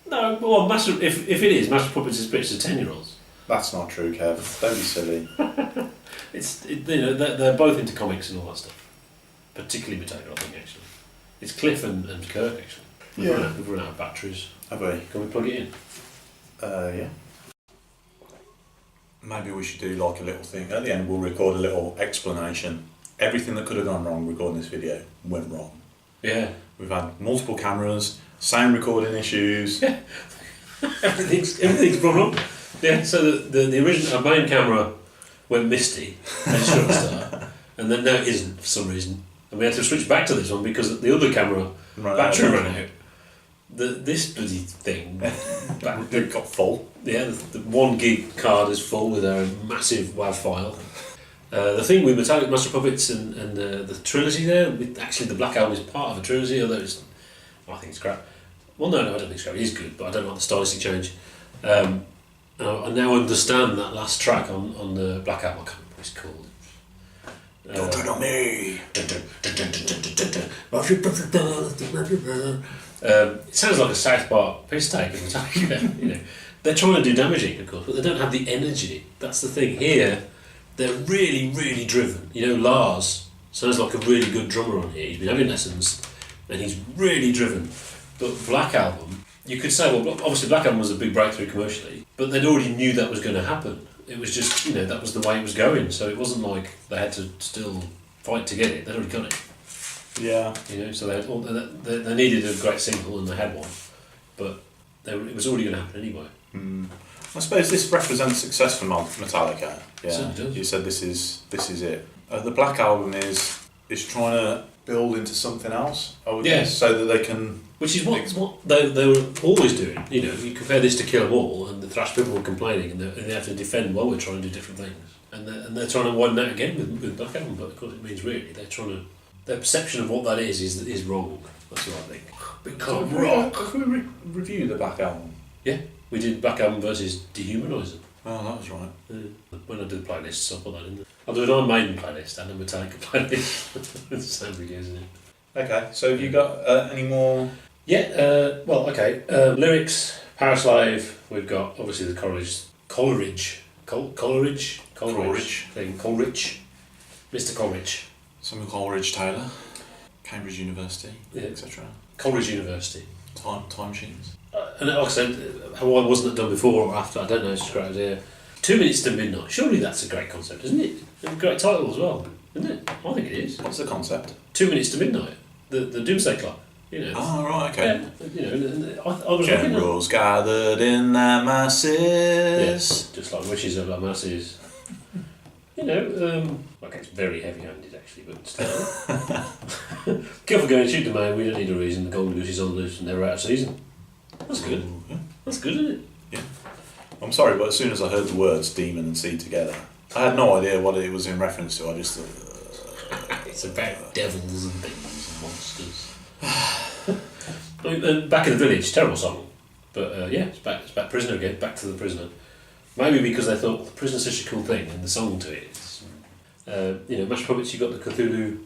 No, well, if it is, Master Puppets is pitched to 10-year-olds. That's not true, Kev. Don't be silly. They're both into comics and all that stuff. Particularly Metallica, I think, actually. It's Cliff and Kirk, actually. We've run out of batteries. Have we? Can we plug it in? Yeah. Maybe we should do like a little thing. At the end, we'll record a little explanation. Everything that could have gone wrong recording this video went wrong. Yeah. We've had multiple cameras, sound recording issues. Yeah. everything's gone wrong. Yeah, so the original main camera went misty and shut start, and then now it isn't for some reason. And we had to switch back to this one because the other camera battery ran out. This bloody thing It got full. Yeah, the 1 gig card is full with our massive WAV file. The thing with Metallica, Master Puppets and the trilogy there, actually the Black Album is part of a trilogy, although I think it's crap. Well, no, I don't think it's crap. It is good, but I don't like the stylistic change. I now understand that last track on the Black Album. I can't remember what it's called. Don't tread on me. It sounds like a South Park piss take of Metallica. You know, they're trying to do damaging, of course, but they don't have the energy. That's the thing. Here, they're really, really driven. You know, Lars sounds like a really good drummer on here. He's been having lessons, and he's really driven. But Black Album, you could say, well, obviously Black Album was a big breakthrough commercially, but they'd already knew that was going to happen. It was just, you know, that was the way it was going. So it wasn't like they had to still fight to get it. They'd already got it. Yeah. You know, so they needed a great single and they had one, but it was already going to happen anyway. I suppose this represents success for Metallica. Yeah. Certainly does. You said this is it. The Black Album is trying to build into something else. I would guess, so that they can. Which is what they were always doing. You know, you compare this to Kill 'Em All, and the thrash people were complaining, and they have to defend while we're trying to do different things, and they're trying to widen that again with Black Album. But of course, it means really they're trying to. Their perception of what that is wrong. That's what I think. Become rock. Have we review the Black Album? Yeah, we did Black Album versus Dehumanizer. Oh, that was right. When I do the playlists, I'll put that in there. I'll do an Iron Maiden playlist and a Metallica playlist. It's the same video, isn't it? Okay, so have you got any more? Yeah, well, okay. Lyrics, Powerslave, we've got obviously the Coleridge thing. Coleridge. Mr. Coleridge. Samuel Coleridge Taylor, Cambridge University, etc. Coleridge University. Time machines. And like I said, why wasn't it done before or after? I don't know, it's a great idea. 2 minutes to midnight. Surely that's a great concept, isn't it? It's a great title as well, isn't it? I think it is. What's the concept? 2 minutes to midnight. The Doomsday Clock. You know. Oh, right, okay. Yeah, you know, I was Generals gathered in their masses. Yeah, just like witches of our masses. You know, okay, it's very heavy-handed actually, but still. Careful going, shoot the man, we don't need a reason, the golden goose is on the loose and they're out of season. That's good. Yeah. That's good, isn't it? Yeah. I'm sorry, but as soon as I heard the words demon and seed together, I had no idea what it was in reference to. I just thought... It's about devils and things and monsters. I mean, Back in the Village, terrible song. But yeah, it's back Prisoner again, back to the Prisoner. Maybe because they thought the Prisoner's such a cool thing and the song to it. You know, Mash Puppets, you got the Cthulhu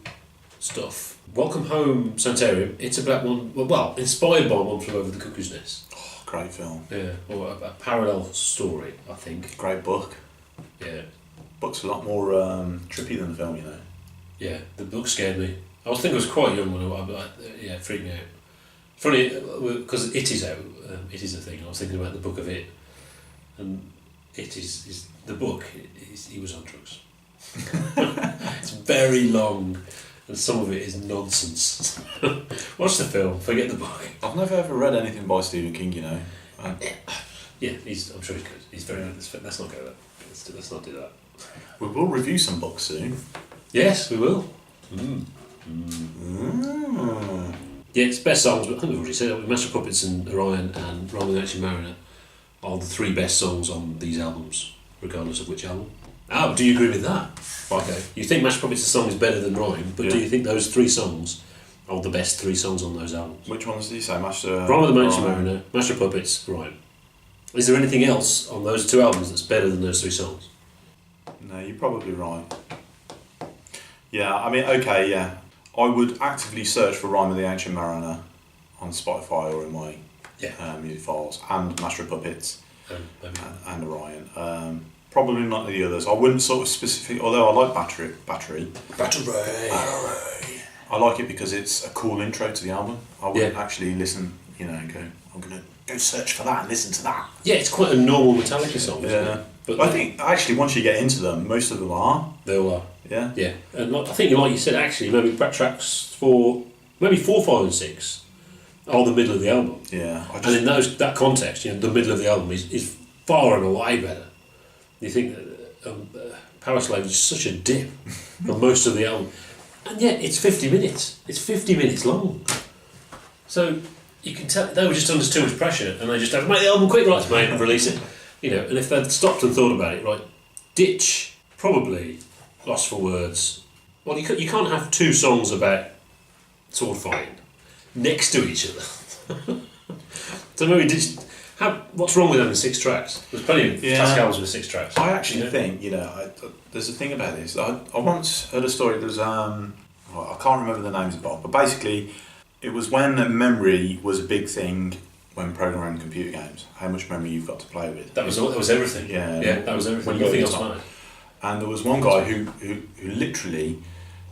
stuff. Welcome Home Sanitarium, it's about one, well, inspired by One Flew Over the Cuckoo's Nest. Oh, great film. Yeah, or a parallel story, I think. Great book. Yeah. Book's a lot more trippy than the film, you know. Yeah, the book scared me. I was thinking I was quite young when it freaked me out. Funny, because It is out, It is a thing. I was thinking about the book of It. And It is the book, he was on drugs. It's very long and some of it is nonsense. Watch the film, forget the book. I've never ever read anything by Stephen King, you know. Yeah, I'm sure he's good. He's very good. Let's not go there. Let's not do that. We will review some books soon. Yes, we will. Yeah, it's best songs, but I think we've already said it. Master Puppets and Orion and Rime and Mariner are the three best songs on these albums, regardless of which album. Oh, do you agree with that? Okay. You think Master Puppets' song is better than Rime, but do you think those three songs are the best three songs on those albums? Which ones did you say? Master... Rime with the Mansion Mariner, Master Puppets, Rime. Is there anything else on those two albums that's better than those three songs? No, you're probably right. Yeah, I mean, okay, yeah. I would actively search for Rime of the Ancient Mariner on Spotify or in my music files, and Master of Puppets and Orion. Probably not the others. I wouldn't sort of specifically, although I like Battery. I like it because it's a cool intro to the album. I wouldn't actually listen, you know, and go, I'm going to go search for that and listen to that. Yeah, it's quite a normal Metallica song, isn't it? But I think, actually, once you get into them, most of them are. They all are. Yeah? Yeah. And I think, like you said, actually, maybe tracks 4, 5 and 6 are the middle of the album. Yeah. And in that context, you know, the middle of the album is far and away better. You think that Powerslave is such a dip on most of the album. And yet, it's 50 minutes. It's 50 minutes long. So, you can tell, they were just under too much pressure, and they just had to make the album quick, right, mate, and release it. You know, and if they'd stopped and thought about it, right, ditch, probably, Lost for Words. Well, you can't have two songs about sword fighting next to each other. So maybe ditch, What's wrong with having 6 tracks? There's plenty of classic albums with 6 tracks. I actually think, there's a thing about this. I once heard a story. There's I can't remember the names of it, but basically, it was when memory was a big thing when programming computer games. How much memory you've got to play with. That was everything. Yeah, that was everything. Nothing else mattered. And there was one guy who literally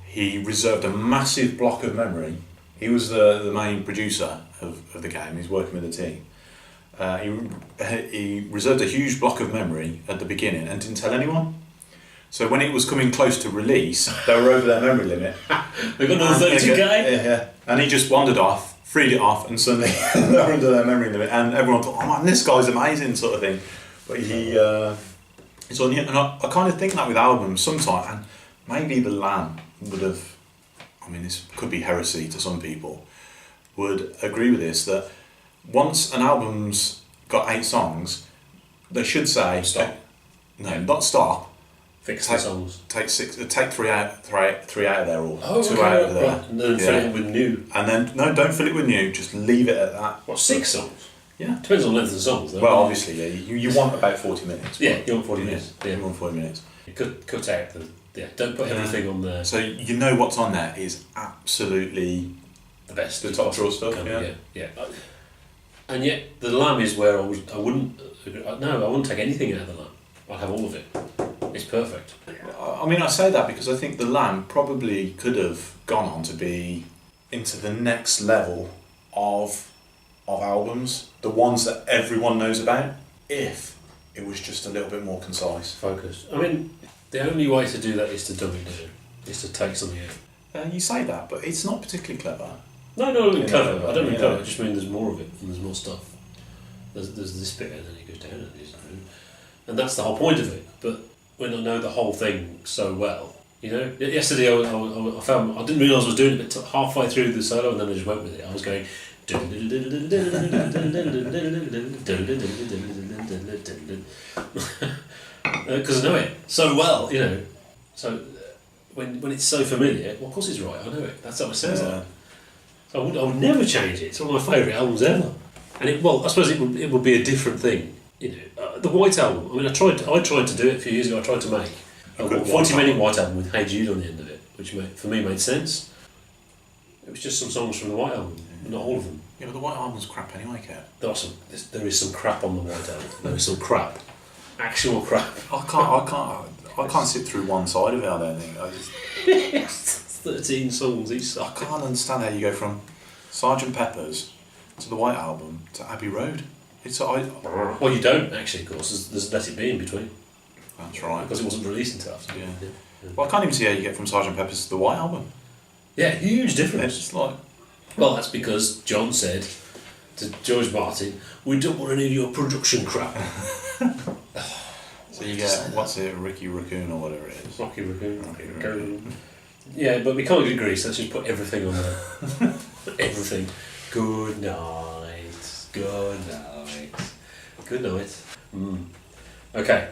he reserved a massive block of memory. He was the main producer of the game. He's working with the team. He reserved a huge block of memory at the beginning and didn't tell anyone. So when it was coming close to release, they were over their memory limit. They got another 32k. Yeah. And he just wandered off, freed it off, and suddenly they were under their memory limit. And everyone thought, "Oh man, this guy's amazing," sort of thing. But it's on. And I kind of think that with albums sometimes, and maybe the Lamb would have. I mean, this could be heresy to some people. Would agree with this that. Once an album's got 8 songs, they should say stop. No, not stop. Fix the songs. Take 6. Take 3 out. 3 out of there, or 2 okay, out of there. Right. And then fill it with new. And then don't fill it with new. Just leave it at that. What 6 songs? Yeah. Depends on the length of the songs, though. Well, obviously, yeah. You want about 40 minutes. Yeah, you want 40 minutes. Yeah, you want 40 minutes. You cut out the. Yeah, don't put everything on there. So you know what's on there is absolutely the best. The top draw stuff. Yeah. And yet, the Lamb is where I wouldn't take anything out of the Lamb. I'd have all of it. It's perfect. I mean, I say that because I think the Lamb probably could have gone on to be into the next level of albums, the ones that everyone knows about, if it was just a little bit more concise. Focused. I mean, the only way to do that is to dumb it down, is to take something out. You say that, but it's not particularly clever. No, I don't mean clever. I don't mean clever. I just mean there's more of it and there's more stuff. There's this bit and then it goes down and that's the whole point of it. But when I know the whole thing so well, yesterday I found I didn't realise I was doing it, but halfway through the solo and then I just went with it. I was going because I know it so well, So when it's so familiar, well, of course it's right. I know it. That's what it sounds like. I would never change it. It's one of my favourite albums ever. And I suppose it would be a different thing. The White Album. I mean, I tried to do it a few years ago. I tried to make a 40-minute White Album with Hey Jude on the end of it, which for me made sense. It was just some songs from the White Album, but not all of them. Yeah, but the White Album's crap anyway, Kev. There is some crap on the White Album. There is some crap, actual crap. I can't sit through one side of it. I don't think. 13 songs each side. I can't understand how you go from Sgt. Pepper's to the White Album to Abbey Road. Well, you don't actually, of course. There's Let It Be in between. That's right. Because it wasn't released until after. Yeah. Well, I can't even see how you get from Sgt. Pepper's to the White Album. Yeah, huge difference. It's just like. Well, that's because John said to George Martin, "We don't want any of your production crap." So you get Ricky Raccoon or whatever it is. Rocky Raccoon. Yeah, but we can't agree, so let's just put everything on there. Everything. Good night. Good night. Good night. Okay.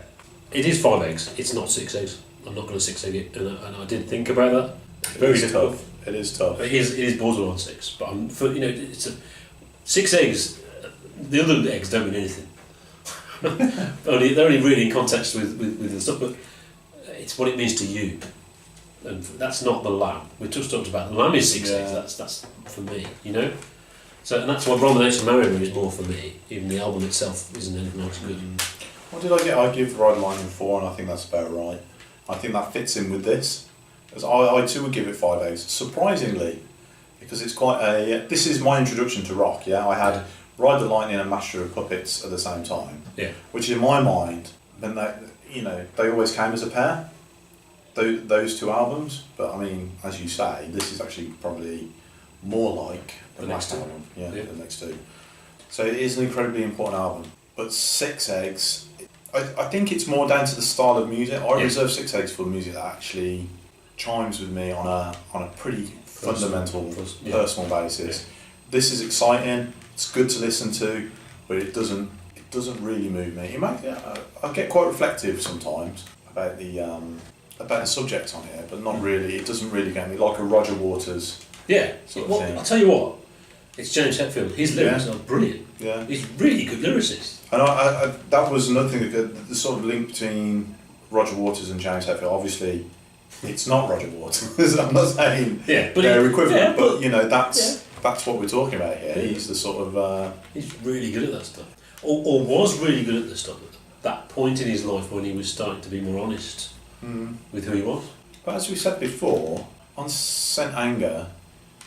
It is 5 eggs. It's not 6 eggs. I'm not going to 6 egg it, and I did think about that. Very tough. It is tough. It is borderline 6, but it's 6 eggs. The other eggs don't mean anything. They're only really in context with the stuff, but it's what it means to you. And that's not the Lamb. We just talked about the Lamb is 6 eggs. That's for me, So and that's what Romanation Mariner is more for me. Even the album itself isn't anything else good. What did I get? I give Ride Line 4, and I think that's about right. I think that fits in with this. As I too would give it 5 eggs. Surprisingly, because it's quite a. This is my introduction to rock. Yeah, I had Ride the Lightning and Master of Puppets at the same time. Yeah. Which in my mind, then they always came as a pair. Those 2 albums, but I mean, as you say, this is actually probably more like the next album. Yeah, the next 2. So it is an incredibly important album. But 6 eggs, I think it's more down to the style of music. I reserve 6 eggs for music that actually chimes with me on a pretty fundamental, personal basis. Yeah. This is exciting. It's good to listen to, but it doesn't really move me. I get quite reflective sometimes about the subject on here, but not really. It doesn't really get me like a Roger Waters. Yeah. Sort of thing. I'll tell you what. It's James Hetfield. His lyrics are brilliant. Yeah. He's a really good lyricist. And I that was another thing, the sort of link between Roger Waters and James Hetfield. Obviously, it's not Roger Waters. I'm not saying but they're equivalent, yeah, but you know that's what we're talking about here. Yeah. He's the sort of he's really good at that stuff, or was really good at the stuff at that point in his life when he was starting to be more honest with who he was. But as we said before, on Scent Anger,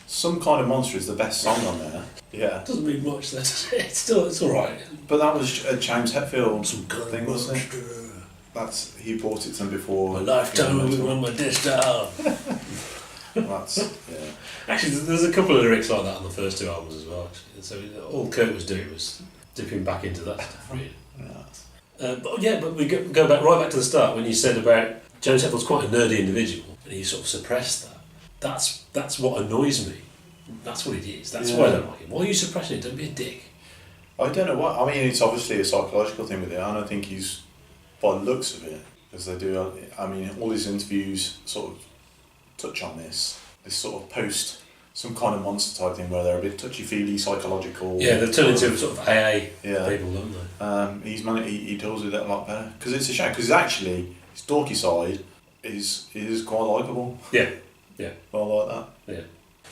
Some Kind of Monster is the best song on there. Yeah. It doesn't mean much, does it? It's all right. But that was a James Hetfield Some kind thing, of wasn't it? monster. He brought it to them before. My lifetime will be on my disc down. That's yeah. Actually, there's a couple of lyrics like that on the first two albums as well. Actually. So all Kurt was doing was dipping back into that stuff, really. But we go right back to the start when you said about James Hetfield's quite a nerdy individual, and he sort of suppressed that. That's what annoys me. That's what it is. That's why I don't like him. Why are you suppressing it? Don't be a dick. I don't know what. I mean, it's obviously a psychological thing with it. I don't think he's, by the looks of it, as they do. I mean, all his interviews sort of touch on this sort of post Some Kind of Monster type thing where they're a bit touchy-feely, psychological. Yeah, they've turned into sort of AA people, don't they? He deals with it a lot better because it's a shame. Because actually, his dorky side is quite likeable. Yeah. I like that. Yeah.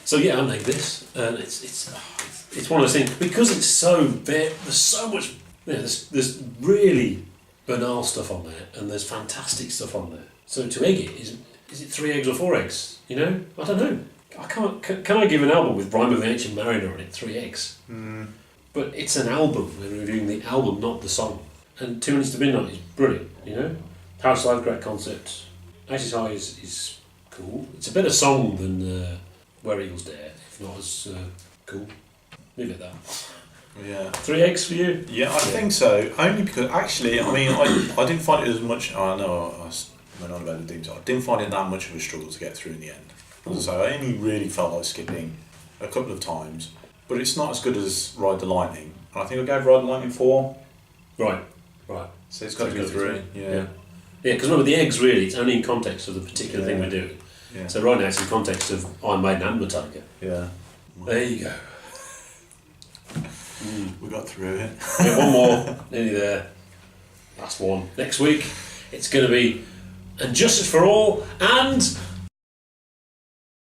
So yeah, I like this, and it's one of those things because it's so there's so much. There's really banal stuff on there, and there's fantastic stuff on there. So to egg it is it 3 eggs or 4 eggs? You know, I don't know. I can't. Can I give an album with Rime of the Ancient Mariner on it 3 eggs? But it's an album. We're reviewing the album, not the song. And 2 Minutes to Midnight is brilliant. You know, Powerslave, great concept. Axis High is cool. It's a better song than Where Eagles Dare, if not as cool. Leave it at that. Yeah. 3 eggs for you? Yeah, I think so. Only because actually, I mean, I didn't find it as much. I know I went on about the deep dive. I didn't find it that much of a struggle to get through in the end. So I only really felt like skipping a couple of times, but it's not as good as Ride the Lightning. And I think I gave Ride the Lightning 4. Right. So it's got to be 3. Yeah, because remember the eggs really, it's only in context of the particular thing we're doing. Yeah. So right now it's in context of Iron Maiden and Metallica. Yeah. There you go. We got through it. Yeah, one more, nearly there. Last one. Next week it's going to be And Justice for All and